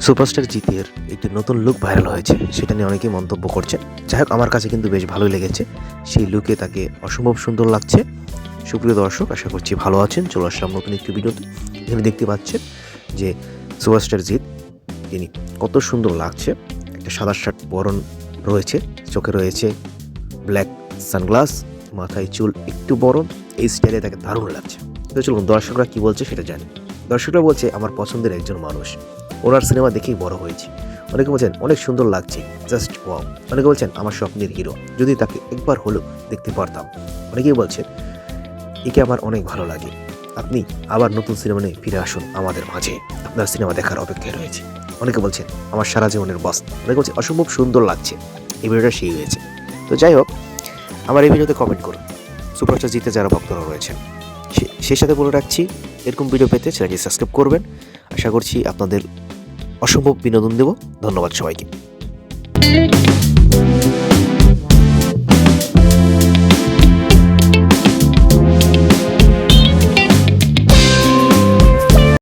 Superstar জিতের একটি নতুন লুক ভাইরাল হয়েছে, সেটা নিয়ে অনেকেই মন্তব্য করছে। যাই হোক, আমার কাছে কিন্তু বেশ ভালোই লেগেছে। সেই লুকে তাকে অসম্ভব সুন্দর লাগছে। সুপ্রিয় দর্শক, আশা করছি ভালো আছেন। চলে আসলাম নতুন একটি ভিডিওতে। এখানে দেখতে পাচ্ছেন যে সুপারস্টার জিত তিনি কত সুন্দর লাগছে। একটা সাদা শার্ট পরন রয়েছে, চোখে রয়েছে ব্ল্যাক সানগ্লাস, মাথায় চুল একটু বড়। এই স্টাইলে তাকে দারুণ লাগছে। তো চলুন দর্শকরা কি বলছে সেটা জানি। দর্শকরা বলছে আমার পছন্দের একজন মানুষ, ওনার সিনেমা দেখেই বড় হয়েছি। অনেকে বলছেন অনেক সুন্দর লাগছে, জাস্ট ওয়াও। অনেকে বলছেন আমার স্বপ্নের হিরো, যদি তাকে একবার হলেও দেখতে পারতাম। অনেকেই বলছেন একে আমার অনেক ভালো লাগে, আপনি আবার নতুন সিনেমা নিয়ে ফিরে আসুন আমাদের মাঝে, আপনার সিনেমা দেখার অপেক্ষায় রয়েছে। অনেকে বলছেন আমার সারা জীবনের বস। অনেকে বলছে অসম্ভব সুন্দর লাগছে, এই ভিডিওটা সেই হয়েছে। তো যাই হোক, আমার এই ভিডিওতে কমেন্ট করুন সুপারস্টার জিতে যারা ভক্তরা রয়েছেন। সেই সাথে বলে রাখছি, এরকম ভিডিও পেতে চ্যানেলটি সাবস্ক্রাইব করবেন। আশা করছি আপনাদের অসম্ভব বিনোদন দেব। ধন্যবাদ সবাইকে।